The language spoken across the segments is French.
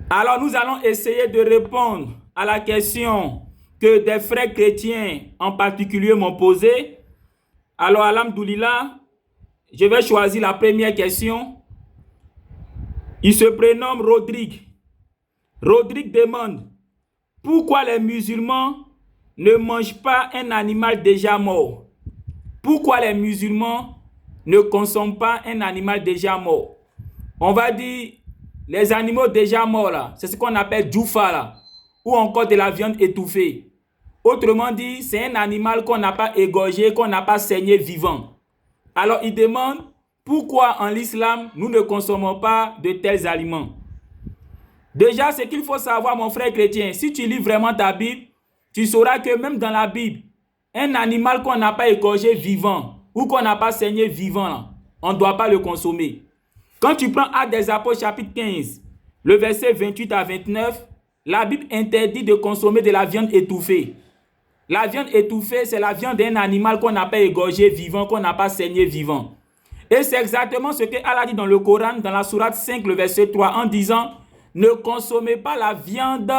Alors, nous allons essayer de répondre à la question que des frères chrétiens en particulier m'ont posée. Alors, alhamdoulilah, je vais choisir la première question. Il se prénomme Rodrigue. Rodrigue demande pourquoi les musulmans ne mangent pas un animal déjà mort? Pourquoi les musulmans ne consomment pas un animal déjà mort? On va dire les animaux déjà morts là, c'est ce qu'on appelle djoufa là, ou encore de la viande étouffée. Autrement dit, c'est un animal qu'on n'a pas égorgé, qu'on n'a pas saigné vivant. Alors il demande pourquoi en l'islam nous ne consommons pas de tels aliments. Déjà, ce qu'il faut savoir, mon frère chrétien, si tu lis vraiment ta Bible, tu sauras que même dans la Bible, un animal qu'on n'a pas égorgé vivant ou qu'on n'a pas saigné vivant, là, on ne doit pas le consommer. Quand tu prends Actes des Apôtres chapitre 15, le verset 28 à 29, la Bible interdit de consommer de la viande étouffée. La viande étouffée, c'est la viande d'un animal qu'on n'a pas égorgé vivant, qu'on n'a pas saigné vivant. Et c'est exactement ce que Allah dit dans le Coran, dans la sourate 5, le verset 3, en disant « Ne consommez pas la viande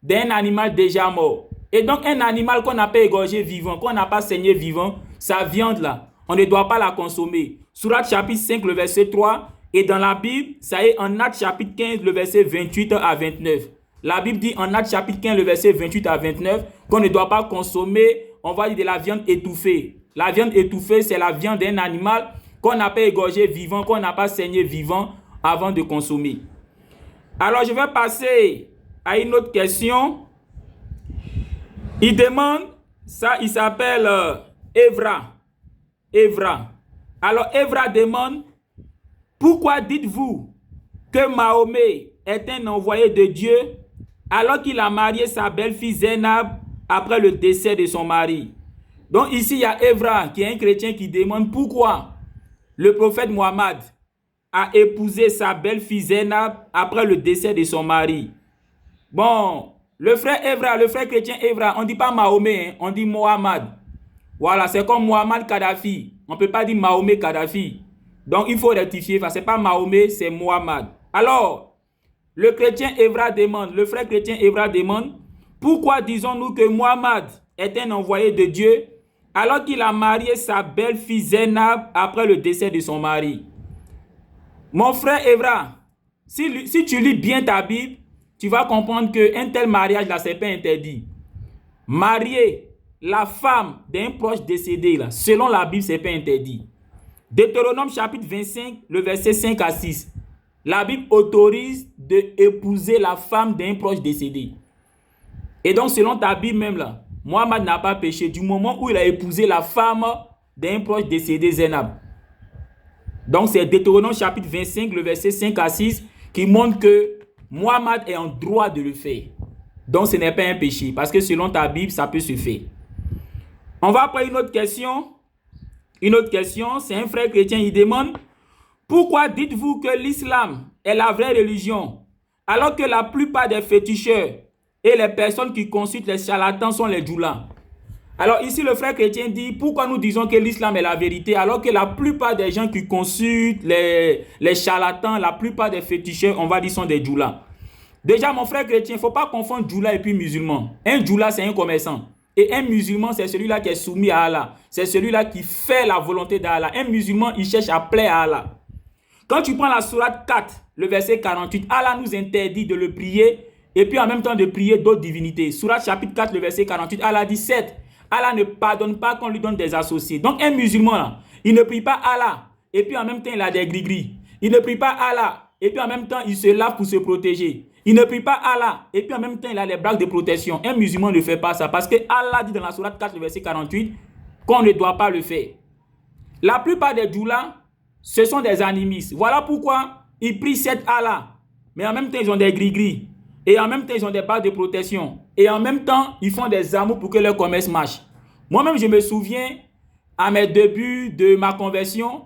d'un animal déjà mort ». Et donc, un animal qu'on n'a pas égorgé vivant, qu'on n'a pas saigné vivant, sa viande là, on ne doit pas la consommer. Sourate chapitre 5, le verset 3, et dans la Bible, ça est en Actes chapitre 15, le verset 28 à 29. La Bible dit en Actes chapitre 15, le verset 28 à 29, qu'on ne doit pas consommer, on va dire, de la viande étouffée. La viande étouffée, c'est la viande d'un animal qu'on n'a pas égorgé vivant, qu'on n'a pas saigné vivant avant de consommer. Alors, je vais passer à une autre question. Il demande, ça, il s'appelle Evra. Evra. Alors, Evra demande, pourquoi dites-vous que Mahomet est un envoyé de Dieu alors qu'il a marié sa belle-fille Zainab après le décès de son mari? Donc ici, il y a Evra qui est un chrétien qui demande pourquoi le prophète Mohammed a épousé sa belle-fille Zainab après le décès de son mari. Bon, le frère Evra, le frère chrétien Evra, on ne dit pas Mahomet, hein, on dit Mohammed. Voilà, c'est comme Mohamed Kadhafi. On ne peut pas dire Mahomet Kadhafi. Donc il faut rectifier, ce n'est pas Mahomet, c'est Mohammed. Alors, le chrétien Evra demande, le frère chrétien Evra demande, pourquoi disons-nous que Mohammed est un envoyé de Dieu alors qu'il a marié sa belle-fille Zainab après le décès de son mari? Mon frère Evra, si tu lis bien ta Bible, tu vas comprendre qu'un tel mariage-là, ce n'est pas interdit. Marier la femme d'un proche décédé, là, selon la Bible, ce n'est pas interdit. Deutéronome chapitre 25, le verset 5 à 6. La Bible autorise d'épouser la femme d'un proche décédé. Et donc, selon ta Bible même là, Mohammed n'a pas péché du moment où il a épousé la femme d'un proche décédé, Zainab. Donc, c'est Deutéronome chapitre 25, le verset 5 à 6, qui montre que Mohammed est en droit de le faire. Donc, ce n'est pas un péché, parce que selon ta Bible, ça peut se faire. On va après une autre question. Une autre question, c'est un frère chrétien, il demande pourquoi dites-vous que l'islam est la vraie religion alors que la plupart des féticheurs et les personnes qui consultent les charlatans sont les djoulas? Alors ici le frère chrétien dit pourquoi nous disons que l'islam est la vérité alors que la plupart des gens qui consultent les charlatans, la plupart des féticheurs, on va dire, sont des djoulas. Déjà mon frère chrétien, il ne faut pas confondre djoula et puis musulman. Un djoula c'est un commerçant. Et un musulman, c'est celui-là qui est soumis à Allah. C'est celui-là qui fait la volonté d'Allah. Un musulman, il cherche à plaire à Allah. Quand tu prends la sourate 4, le verset 48, Allah nous interdit de le prier et puis en même temps de prier d'autres divinités. Sourate chapitre 4, le verset 48, Allah dit 7. Allah ne pardonne pas qu'on lui donne des associés. Donc un musulman, là, il ne prie pas Allah et puis en même temps il a des gris-gris. Il ne prie pas Allah et puis en même temps il se lave pour se protéger. Il ne prie pas Allah et puis en même temps il a les bagues de protection. Un musulman ne fait pas ça parce que Allah dit dans la sourate 4, verset 48 qu'on ne doit pas le faire. La plupart des djoulas, ce sont des animistes. Voilà pourquoi ils prient cet Allah. Mais en même temps ils ont des gris-gris. Et en même temps ils ont des bagues de protection. Et en même temps ils font des amours pour que leur commerce marche. Moi-même je me souviens à mes débuts de ma conversion,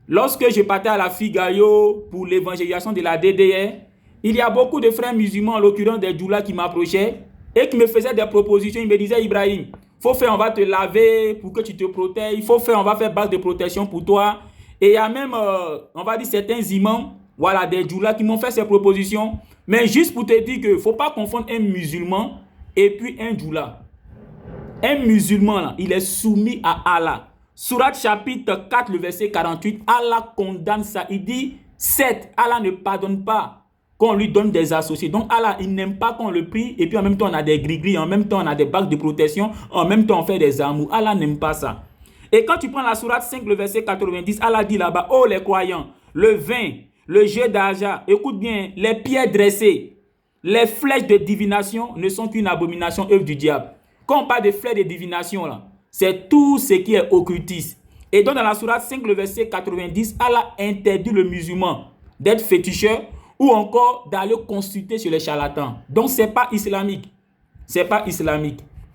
lorsque je partais à la Figayo pour l'évangélisation de la DDR, il y a beaucoup de frères musulmans, en l'occurrence des djoulas, qui m'approchaient et qui me faisaient des propositions. Ils me disaient, Ibrahim, faut faire, on va te laver pour que tu te protèges. Il faut faire, on va faire bague de protection pour toi. Et il y a même, on va dire, certains imams Voilà, des djoulas qui m'ont fait ces propositions. Mais juste pour te dire qu'il ne faut pas confondre un musulman et puis un djoula. Un musulman, là, il est soumis à Allah. Surat chapitre 4, le verset 48, Allah condamne ça. Il dit, 7, Allah ne pardonne pas qu'on lui donne des associés. Donc Allah, il n'aime pas qu'on le prie et puis en même temps on a des gris-gris, en même temps on a des bagues de protection, en même temps on fait des amours. Allah n'aime pas ça. Et quand tu prends la sourate 5, le verset 90, Allah dit là-bas, oh les croyants, le vin, le jeu d'argent, écoute bien, les pierres dressées, les flèches de divination ne sont qu'une abomination, œuvre du diable. Quand on parle de flèches de divination, là, c'est tout ce qui est occultiste. Et donc dans la sourate 5, le verset 90, Allah interdit le musulman d'être féticheur ou encore d'aller consulter sur les charlatans. Donc c'est pas islamique. C'est pas islamique.